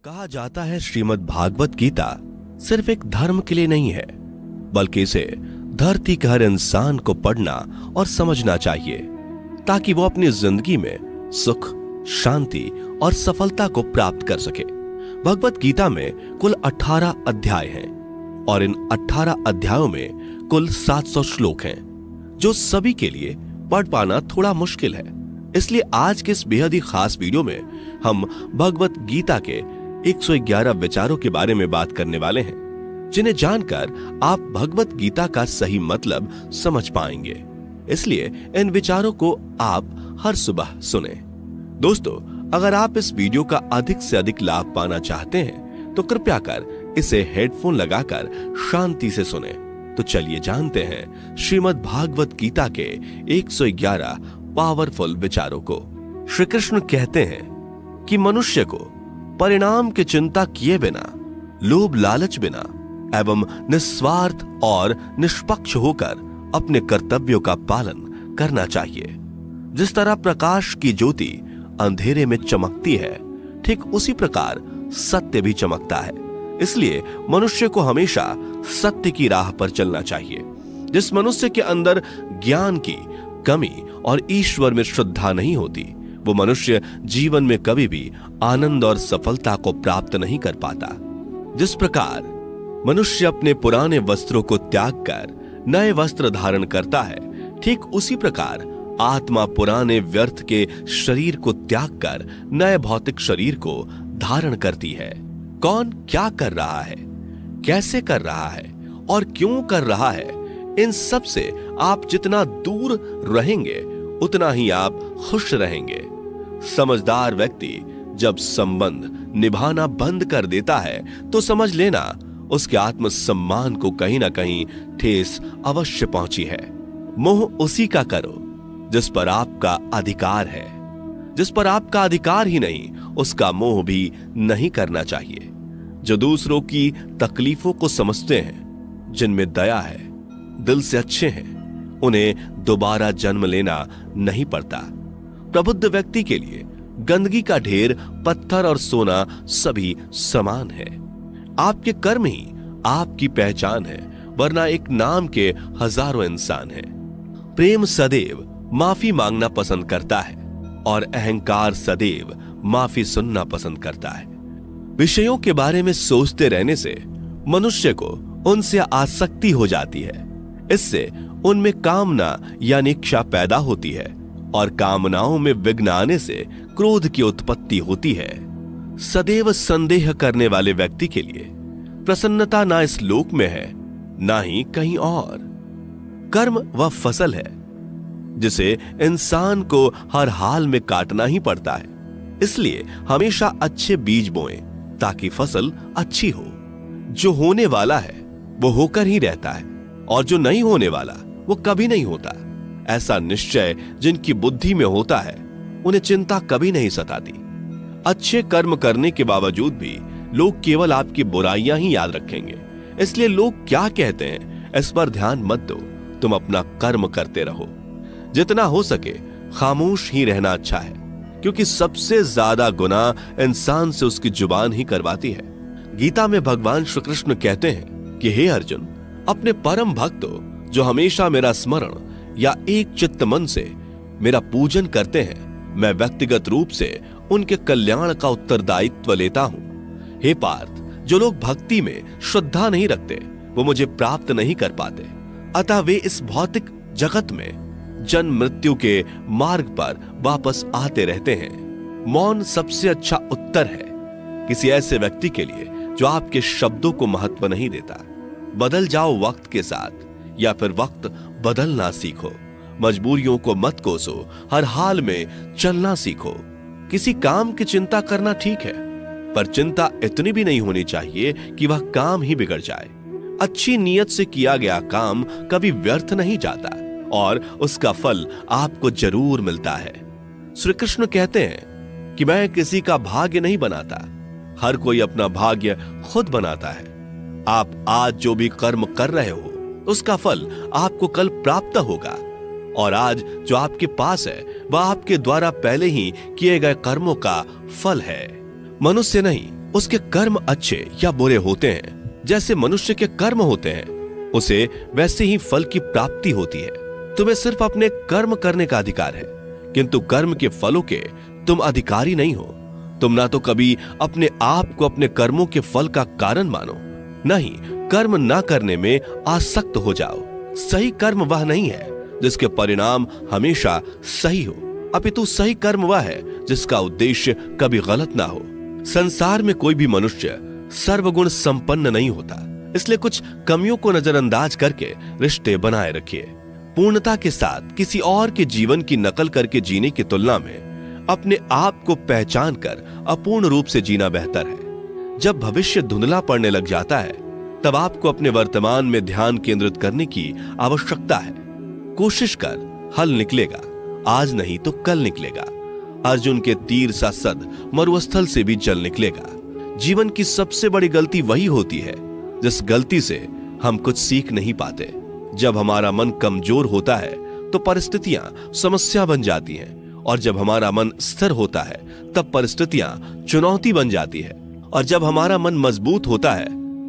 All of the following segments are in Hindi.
कहा जाता है श्रीमद् भागवत गीता सिर्फ एक धर्म के लिए नहीं है, बल्कि इसे धरती के हर इंसान को पढ़ना और समझना चाहिए ताकि वो अपनी जिंदगी में सुख, शांति और सफलता को प्राप्त कर सके। भगवत गीता में कुल 18 अध्याय हैं और इन 18 अध्यायों में कुल 700 श्लोक हैं, जो सभी के लिए पढ़ पाना थोड़ा मुश्किल है। इसलिए आज के इस बेहद ही खास वीडियो में हम भगवत गीता के 111 विचारों के बारे में बात करने वाले हैं, जिन्हें जानकर आप भगवत गीता का सही मतलब समझ पाएंगे। इसलिए इन विचारों को आप हर सुबह सुने। दोस्तों, अगर आप इस वीडियो का अधिक से अधिक लाभ पाना चाहते हैं तो कृपया कर इसे हेडफोन लगाकर शांति से सुने। तो चलिए जानते हैं श्रीमद् भागवत गीता के 111 पावरफुल विचारों को। श्री कृष्ण कहते हैं कि मनुष्य को परिणाम की चिंता किए बिना, लोभ लालच बिना एवं निस्वार्थ और निष्पक्ष होकर अपने कर्तव्यों का पालन करना चाहिए। जिस तरह प्रकाश की ज्योति अंधेरे में चमकती है, ठीक उसी प्रकार सत्य भी चमकता है। इसलिए मनुष्य को हमेशा सत्य की राह पर चलना चाहिए। जिस मनुष्य के अंदर ज्ञान की कमी और ईश्वर में श्रद्धा नहीं होती, वो मनुष्य जीवन में कभी भी आनंद और सफलता को प्राप्त नहीं कर पाता। जिस प्रकार मनुष्य अपने पुराने वस्त्रों को त्याग कर नए वस्त्र धारण करता है, ठीक उसी प्रकार आत्मा पुराने व्यर्थ के शरीर को त्याग कर नए भौतिक शरीर को धारण करती है। कौन क्या कर रहा है, कैसे कर रहा है और क्यों कर रहा है, इन सब से आप जितना दूर रहेंगे उतना ही आप खुश रहेंगे। समझदार व्यक्ति जब संबंध निभाना बंद कर देता है तो समझ लेना उसके आत्मसम्मान को कहीं ना कहीं ठेस अवश्य पहुंची है। मोह उसी का करो जिस पर आपका अधिकार है। जिस पर आपका अधिकार ही नहीं, उसका मोह भी नहीं करना चाहिए। जो दूसरों की तकलीफों को समझते हैं, जिनमें दया है, दिल से अच्छे हैं, उन्हें दोबारा जन्म लेना नहीं पड़ता। प्रबुद्ध व्यक्ति के लिए गंदगी का ढेर, पत्थर और सोना सभी समान है। आपके कर्म ही आपकी पहचान है, वरना एक नाम के हजारों इंसान हैं। प्रेम सदैव माफी मांगना पसंद करता है और अहंकार सदैव माफी सुनना पसंद करता है। विषयों के बारे में सोचते रहने से मनुष्य को उनसे आसक्ति हो जाती है। इससे उनमें कामना यानी इच्छा पैदा होती है और कामनाओं में विघ्न आने से क्रोध की उत्पत्ति होती है। सदैव संदेह करने वाले व्यक्ति के लिए प्रसन्नता ना इस लोक में है, ना ही कहीं और। कर्म वह फसल है जिसे इंसान को हर हाल में काटना ही पड़ता है। इसलिए हमेशा अच्छे बीज बोएं ताकि फसल अच्छी हो। जो होने वाला है वो होकर ही रहता है और जो नहीं होने वाला वो कभी नहीं होता। ऐसा निश्चय जिनकी बुद्धि में होता है, उन्हें चिंता कभी नहीं सताती। अच्छे कर्म करने के बावजूद भी लोग केवल आपकी बुराइयां ही याद रखेंगे। इसलिए लोग क्या कहते हैं इस पर ध्यान मत दो, तुम अपना कर्म करते रहो। जितना हो सके खामोश ही रहना अच्छा है, क्योंकि सबसे ज्यादा गुनाह इंसान से उसकी जुबान ही करवाती है। गीता में भगवान श्री कृष्ण कहते हैं कि हे अर्जुन, अपने परम भक्तों जो हमेशा मेरा स्मरण या एक चित्त मन से मेरा पूजन करते हैं, मैं व्यक्तिगत रूप से उनके कल्याण का उत्तरदायित्व लेता हूं। हे पार्थ, जो लोग भक्ति में श्रद्धा नहीं रखते वो मुझे प्राप्त नहीं कर पाते। अतः वे इस भौतिक जगत में जन्म मृत्यु के मार्ग पर वापस आते रहते हैं। मौन सबसे अच्छा उत्तर है किसी ऐसे व्यक्ति के लिए जो आपके शब्दों को महत्व नहीं देता। बदल जाओ वक्त के साथ, या फिर वक्त बदलना सीखो। मजबूरियों को मत कोसो, हर हाल में चलना सीखो। किसी काम की चिंता करना ठीक है, पर चिंता इतनी भी नहीं होनी चाहिए कि वह काम ही बिगड़ जाए। अच्छी नीयत से किया गया काम कभी व्यर्थ नहीं जाता और उसका फल आपको जरूर मिलता है। श्री कृष्ण कहते हैं कि मैं किसी का भाग्य नहीं बनाता, हर कोई अपना भाग्य खुद बनाता है। आप आज जो भी कर्म कर रहे हो उसका फल आपको कल प्राप्त होगा, और आज जो आपके पास है वह आपके द्वारा पहले ही किए गए कर्मों का फल है। मनुष्य नहीं उसके कर्म अच्छे या बुरे होते हैं, जैसे मनुष्य के कर्म होते हैं, उसे वैसे ही फल की प्राप्ति होती है। तुम्हें सिर्फ अपने कर्म करने का अधिकार है, किंतु कर्म के फलों के तुम अधिकारी नहीं हो। तुम ना तो कभी अपने आप को अपने कर्मों के फल का कारण मानो, नहीं कर्म ना करने में आसक्त हो जाओ। सही कर्म वह नहीं है जिसके परिणाम हमेशा सही हो, अपितु सही कर्म वह है जिसका उद्देश्य कभी गलत ना हो। संसार में कोई भी मनुष्य सर्वगुण संपन्न नहीं होता, इसलिए कुछ कमियों को नजरअंदाज करके रिश्ते बनाए रखिए। पूर्णता के साथ किसी और के जीवन की नकल करके जीने की तुलना में अपने आप को पहचान कर अपूर्ण रूप से जीना बेहतर है। जब भविष्य धुंधला पड़ने लग जाता है, तब आपको अपने वर्तमान में ध्यान केंद्रित करने की आवश्यकता है। कोशिश कर, हल निकलेगा, आज नहीं तो कल निकलेगा। अर्जुन के तीर सा सद मरुस्थल से भी जल निकलेगा। जीवन की सबसे बड़ी गलती वही होती है जिस गलती से हम कुछ सीख नहीं पाते। जब हमारा मन कमजोर होता है तो परिस्थितियां समस्या बन जाती हैं, और जब हमारा मन स्थिर होता है तब परिस्थितियां चुनौती बन जाती है, और जब हमारा मन मजबूत होता है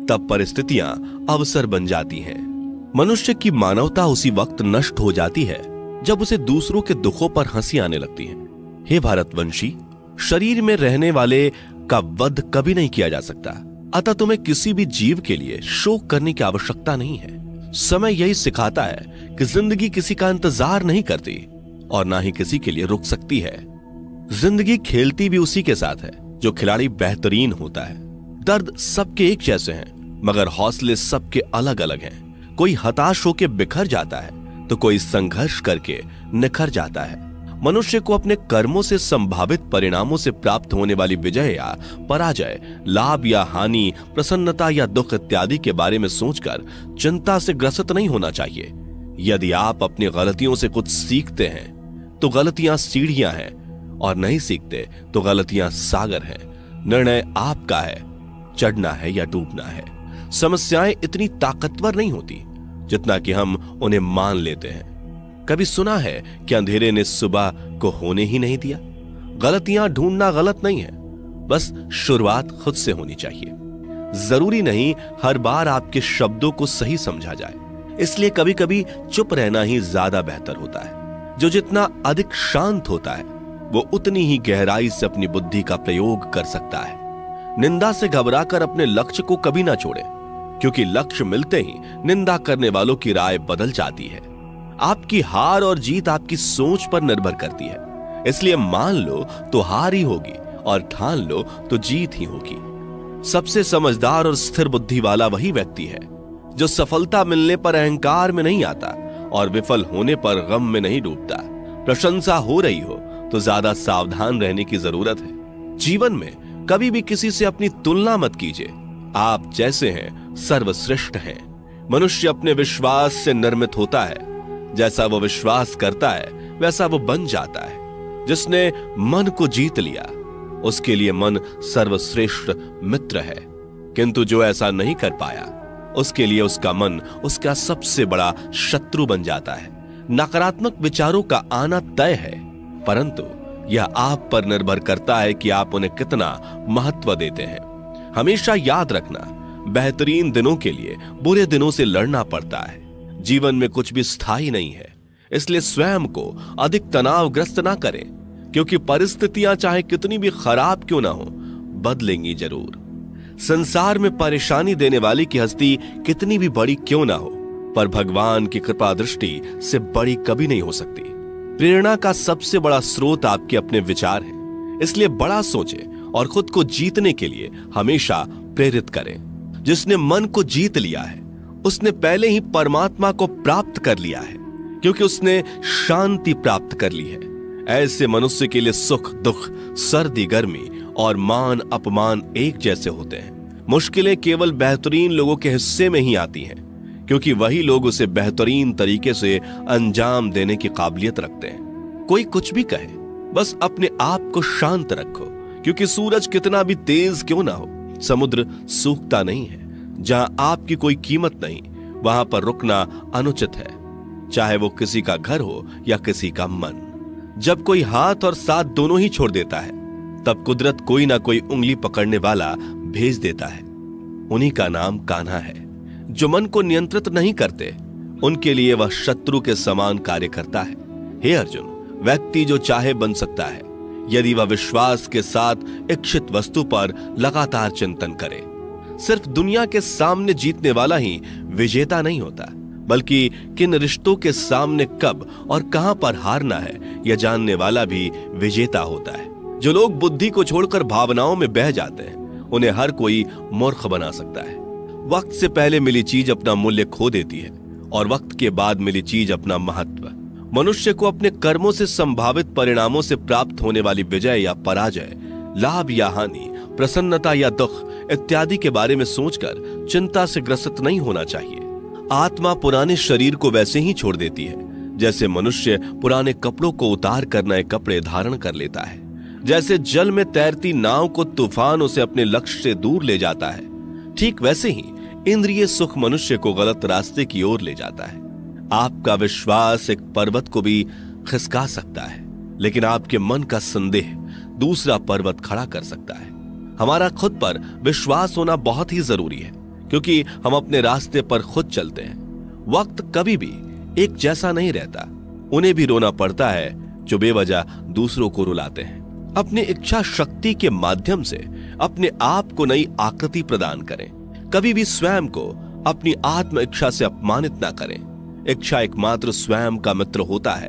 तब परिस्थितियां अवसर बन जाती हैं। मनुष्य की मानवता उसी वक्त नष्ट हो जाती है जब उसे दूसरों के दुखों पर हंसी आने लगती है। हे भारतवंशी, शरीर में रहने वाले का वध कभी नहीं किया जा सकता, अतः तुम्हें किसी भी जीव के लिए शोक करने की आवश्यकता नहीं है। समय यही सिखाता है कि जिंदगी किसी का इंतजार नहीं करती और ना ही किसी के लिए रुक सकती है। जिंदगी खेलती भी उसी के साथ है जो खिलाड़ी बेहतरीन होता है। दर्द सबके एक जैसे हैं, मगर हौसले सबके अलग अलग हैं। कोई हताश होकर बिखर जाता है तो कोई संघर्ष करके निखर जाता है। मनुष्य को अपने कर्मों से संभावित परिणामों से प्राप्त होने वाली विजय या पराजय, लाभ या हानि, प्रसन्नता या दुख इत्यादि के बारे में सोचकर चिंता से ग्रसित नहीं होना चाहिए। यदि आप अपनी गलतियों से कुछ सीखते हैं तो गलतियां सीढ़ियां हैं, और नहीं सीखते तो गलतियां सागर हैं। निर्णय आपका है, चढ़ना है या डूबना है। समस्याएं इतनी ताकतवर नहीं होती जितना कि हम उन्हें मान लेते हैं। कभी सुना है कि अंधेरे ने सुबह को होने ही नहीं दिया? गलतियां ढूंढना गलत नहीं है, बस शुरुआत खुद से होनी चाहिए। जरूरी नहीं हर बार आपके शब्दों को सही समझा जाए, इसलिए कभी कभी चुप रहना ही ज्यादा बेहतर होता है। जो जितना अधिक शांत होता है वो उतनी ही गहराई से अपनी बुद्धि का प्रयोग कर सकता है। निंदा से घबराकर अपने लक्ष्य को कभी ना छोड़े, क्योंकि लक्ष्य मिलते ही निंदा करने वालों की राय बदल जाती है। आपकी हार और जीत आपकी सोच पर निर्भर करती है, इसलिए मान लो तो हार ही होगी और ठान लो तो जीत ही होगी। सबसे समझदार और स्थिर बुद्धि वाला वही व्यक्ति है जो सफलता मिलने पर अहंकार में नहीं आता और विफल होने पर गम में नहीं डूबता। प्रशंसा हो रही हो तो ज्यादा सावधान रहने की जरूरत है। जीवन में कभी भी किसी से अपनी तुलना मत कीजिए। आप जैसे हैं सर्वश्रेष्ठ हैं। मनुष्य अपने विश्वास से निर्मित होता है। जैसा वो विश्वास करता है वैसा वो बन जाता है। जिसने मन को जीत लिया उसके लिए मन सर्वश्रेष्ठ मित्र है, किंतु जो ऐसा नहीं कर पाया उसके लिए उसका मन उसका सबसे बड़ा शत्रु बन जाता है। नकारात्मक विचारों का आना तय है, परंतु यह आप पर निर्भर करता है कि आप उन्हें कितना महत्व देते हैं। हमेशा याद रखना, बेहतरीन दिनों के लिए बुरे दिनों से लड़ना पड़ता है। जीवन में कुछ भी स्थायी नहीं है, इसलिए स्वयं को अधिक तनावग्रस्त ना करें, क्योंकि परिस्थितियां चाहे कितनी भी खराब क्यों ना हो, बदलेंगी जरूर। संसार में परेशानी देने वाली की हस्ती कितनी भी बड़ी क्यों ना हो, पर भगवान की कृपा दृष्टि से बड़ी कभी नहीं हो सकती। प्रेरणा का सबसे बड़ा स्रोत आपके अपने विचार हैं, इसलिए बड़ा सोचें और खुद को जीतने के लिए हमेशा प्रेरित करें। जिसने मन को जीत लिया है उसने पहले ही परमात्मा को प्राप्त कर लिया है, क्योंकि उसने शांति प्राप्त कर ली है। ऐसे मनुष्य के लिए सुख दुख, सर्दी गर्मी और मान अपमान एक जैसे होते हैं। मुश्किलें केवल बेहतरीन लोगों के हिस्से में ही आती हैं, क्योंकि वही लोग उसे बेहतरीन तरीके से अंजाम देने की काबिलियत रखते हैं। कोई कुछ भी कहे, बस अपने आप को शांत रखो, क्योंकि सूरज कितना भी तेज क्यों ना हो, समुद्र सूखता नहीं है। जहां आपकी कोई कीमत नहीं, वहां पर रुकना अनुचित है, चाहे वो किसी का घर हो या किसी का मन। जब कोई हाथ और साथ दोनों ही छोड़ देता है, तब कुदरत कोई ना कोई उंगली पकड़ने वाला भेज देता है। उन्हीं का नाम कान्हा है। जो मन को नियंत्रित नहीं करते, उनके लिए वह शत्रु के समान कार्य करता है। हे अर्जुन, व्यक्ति जो चाहे बन सकता है यदि वह विश्वास के साथ इच्छित वस्तु पर लगातार चिंतन करे। सिर्फ दुनिया के सामने जीतने वाला ही विजेता नहीं होता, बल्कि किन रिश्तों के सामने कब और कहां पर हारना है यह जानने वाला भी विजेता होता है। जो लोग बुद्धि को छोड़कर भावनाओं में बह जाते हैं, उन्हें हर कोई मूर्ख बना सकता है। वक्त से पहले मिली चीज अपना मूल्य खो देती है और वक्त के बाद मिली चीज अपना महत्व। मनुष्य को अपने कर्मों से संभावित परिणामों से प्राप्त होने वाली विजय या पराजय, लाभ या हानि, प्रसन्नता या दुख इत्यादि के बारे में सोचकर चिंता से ग्रसित नहीं होना चाहिए। आत्मा पुराने शरीर को वैसे ही छोड़ देती है जैसे मनुष्य पुराने कपड़ों को उतार कर नए कपड़े धारण कर लेता है। जैसे जल में तैरती नाव को तूफान उसे अपने लक्ष्य से दूर ले जाता है, ठीक वैसे ही इंद्रिय सुख मनुष्य को गलत रास्ते की ओर ले जाता है। आपका विश्वास एक पर्वत को भी खिसका सकता है, लेकिन आपके मन का संदेह दूसरा पर्वत खड़ा कर सकता है। हमारा खुद पर विश्वास होना बहुत ही जरूरी है, क्योंकि हम अपने रास्ते पर खुद चलते हैं। वक्त कभी भी एक जैसा नहीं रहता। उन्हें भी रोना पड़ता है जो बेवजह दूसरों को रुलाते हैं। अपनी इच्छा शक्ति के माध्यम से अपने आप को नई आकृति प्रदान करें। कभी भी स्वयं को अपनी आत्म इच्छा से अपमानित ना करें। इच्छा एकमात्र स्वयं का मित्र होता है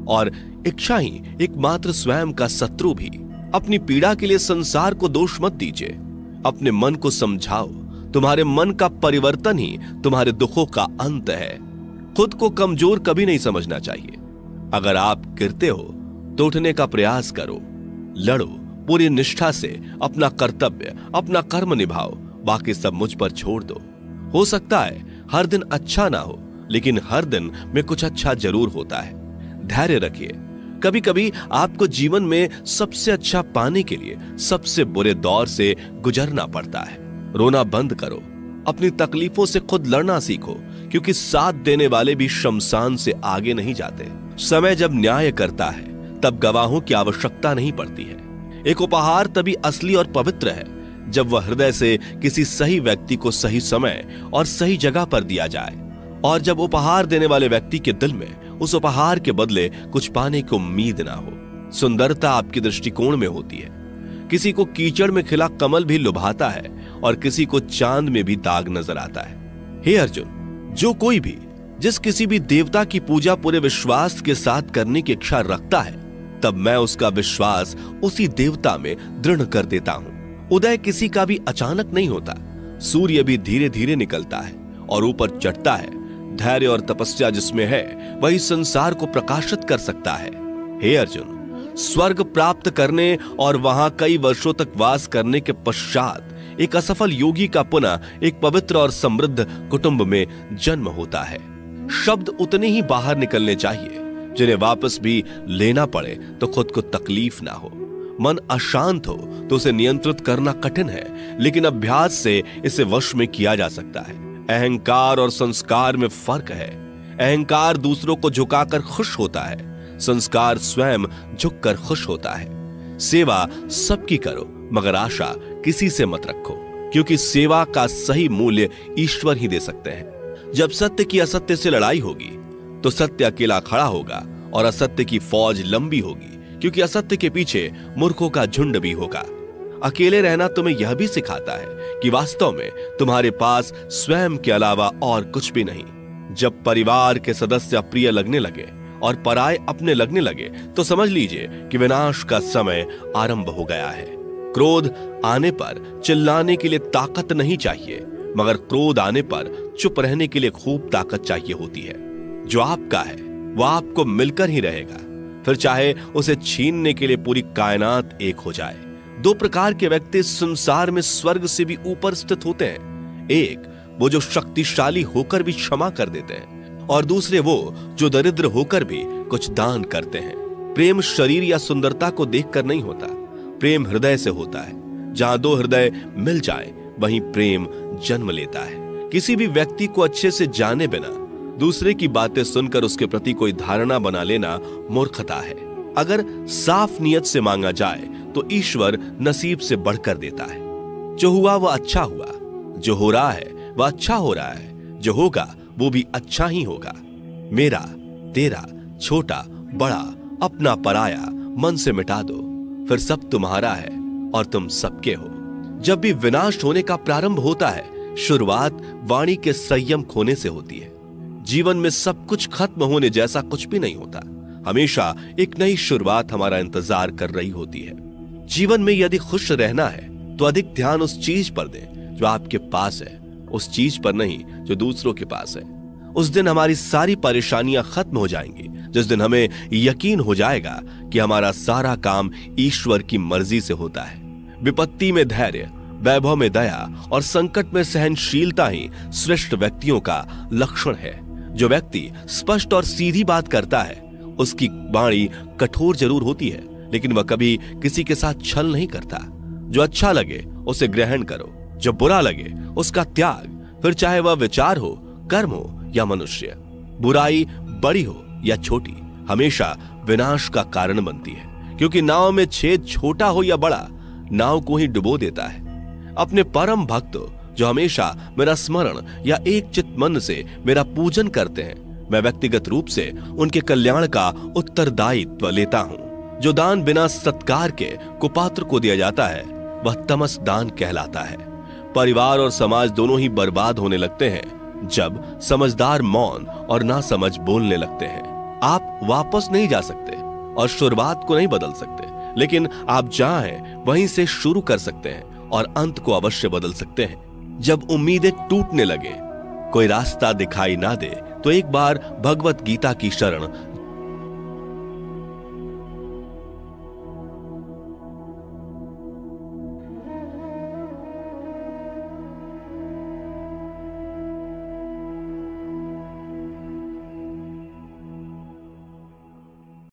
और इच्छा ही एकमात्र स्वयं का शत्रु भी। अपनी पीड़ा के लिए संसार को दोष मत दीजिए, अपने मन को समझाओ। तुम्हारे मन का परिवर्तन ही तुम्हारे दुखों का अंत है। खुद को कमजोर कभी नहीं समझना चाहिए। अगर आप गिरते हो तो उठने का प्रयास करो, लड़ो, पूरी निष्ठा से अपना कर्तव्य, अपना कर्म निभाओ, बाकी सब मुझ पर छोड़ दो। हो सकता है हर दिन अच्छा ना हो, लेकिन हर दिन में कुछ अच्छा जरूर होता है। धैर्य रखिए। कभी कभी आपको जीवन में सबसे अच्छा पाने के लिए सबसे बुरे दौर से गुजरना पड़ता है। रोना बंद करो, अपनी तकलीफों से खुद लड़ना सीखो, क्योंकि साथ देने वाले भी शमशान से आगे नहीं जाते। समय जब न्याय करता है तब गवाहों की आवश्यकता नहीं पड़ती है। एक उपहार तभी असली और पवित्र है जब वह हृदय से किसी सही व्यक्ति को सही समय और सही जगह पर दिया जाए, और जब उपहार देने वाले व्यक्ति के दिल में उस उपहार के बदले कुछ पाने की उम्मीद ना हो। सुंदरता आपके दृष्टिकोण में होती है। किसी को कीचड़ में खिला कमल भी लुभाता है और किसी को चांद में भी दाग नजर आता है। हे अर्जुन, जो कोई भी जिस किसी भी देवता की पूजा पूरे विश्वास के साथ करने की इच्छा रखता है, तब मैं उसका विश्वास उसी देवता में दृढ़ कर देता हूं। उदय किसी का भी अचानक नहीं होता। सूर्य भी धीरे धीरे निकलता है और ऊपर चढ़ता है। धैर्य और तपस्या जिसमें है वही संसार को प्रकाशित कर सकता है। हे अर्जुन, स्वर्ग प्राप्त करने और वहां कई वर्षों तक वास करने के पश्चात एक असफल योगी का पुनः एक पवित्र और समृद्ध कुटुंब में जन्म होता है। शब्द उतने ही बाहर निकलने चाहिए जिन्हें वापस भी लेना पड़े तो खुद को तकलीफ ना हो। मन अशांत हो तो उसे नियंत्रित करना कठिन है, लेकिन अभ्यास से इसे वश में किया जा सकता है। अहंकार और संस्कार में फर्क है। अहंकार दूसरों को झुकाकर खुश होता है, संस्कार स्वयं झुककर खुश होता है। सेवा सबकी करो, मगर आशा किसी से मत रखो, क्योंकि सेवा का सही मूल्य ईश्वर ही दे सकते हैं। जब सत्य की असत्य से लड़ाई होगी तो सत्य अकेला खड़ा होगा और असत्य की फौज लंबी होगी, क्योंकि असत्य के पीछे मूर्खों का झुंड भी होगा। अकेले रहना तुम्हें यह भी सिखाता है कि वास्तव में तुम्हारे पास स्वयं के अलावा और कुछ भी नहीं। जब परिवार के सदस्य अप्रिय लगने लगे और पराये अपने लगने लगे तो समझ लीजिए कि विनाश का समय आरंभ हो गया है। क्रोध आने पर चिल्लाने के लिए ताकत नहीं चाहिए, मगर क्रोध आने पर चुप रहने के लिए खूब ताकत चाहिए होती है। जो आपका है वह आपको मिलकर ही रहेगा, फिर चाहे उसे छीनने के लिए पूरी कायनात एक हो जाए। दो प्रकार के व्यक्ति संसार में स्वर्ग से भी ऊपर स्थित होते हैं। एक वो जो शक्तिशाली होकर भी क्षमा कर देते हैं, और दूसरे वो जो दरिद्र होकर भी कुछ दान करते हैं। प्रेम शरीर या सुंदरता को देखकर नहीं होता, प्रेम हृदय से होता है। जहां दो हृदय मिल जाएं, वहीं प्रेम जन्म लेता है। किसी भी व्यक्ति को अच्छे से जाने बिना दूसरे की बातें सुनकर उसके प्रति कोई धारणा बना लेना मूर्खता है। अगर साफ नियत से मांगा जाए तो ईश्वर नसीब से बढ़कर देता है। जो हुआ वह अच्छा हुआ, जो हो रहा है वह अच्छा हो रहा है, जो होगा वो भी अच्छा ही होगा। मेरा, तेरा, छोटा, बड़ा, अपना, पराया मन से मिटा दो, फिर सब तुम्हारा है और तुम सबके हो। जब भी विनाश होने का प्रारंभ होता है, शुरुआत वाणी के संयम खोने से होती है। जीवन में सब कुछ खत्म होने जैसा कुछ भी नहीं होता। हमेशा एक नई शुरुआत हमारा इंतजार कर रही होती है। जीवन में यदि खुश रहना है तो अधिक ध्यान उस चीज पर दें जो आपके पास है, उस चीज पर नहीं जो दूसरों के पास है। उस दिन हमारी सारी परेशानियां खत्म हो जाएंगी, जिस दिन हमें यकीन हो जाएगा कि हमारा सारा काम ईश्वर की मर्जी से होता है। विपत्ति में धैर्य, वैभव में दया और संकट में सहनशीलता ही श्रेष्ठ व्यक्तियों का लक्षण है। जो व्यक्ति स्पष्ट और सीधी बात करता है, उसकी वाणी कठोर जरूर होती है, लेकिन वह कभी किसी के साथ छल नहीं करता। जो अच्छा लगे उसे ग्रहण करो, जो बुरा लगे उसका त्याग, फिर चाहे वह विचार हो, कर्म हो या मनुष्य। बुराई बड़ी हो या छोटी हमेशा विनाश का कारण बनती है, क्योंकि नाव में छेद छोटा हो या बड़ा, नाव को ही डुबो देता है। अपने परम भक्तों जो हमेशा मेरा स्मरण या एक चित्त मन से मेरा पूजन करते हैं, मैं व्यक्तिगत रूप से उनके कल्याण का उत्तरदायित्व लेता हूं। जो दान बिना सत्कार के कुपात्र को दिया जाता है वह तमस दान कहलाता है। परिवार और समाज दोनों ही बर्बाद होने लगते हैं जब समझदार मौन और नासमझ बोलने लगते हैं। आप वापस नहीं जा सकते और शुरुआत को नहीं बदल सकते, लेकिन आप जहां हैं वहीं से शुरू कर सकते हैं और अंत को अवश्य बदल सकते हैं। जब उम्मीदें टूटने लगे, कोई रास्ता दिखाई ना दे, तो एक बार भगवत गीता की शरण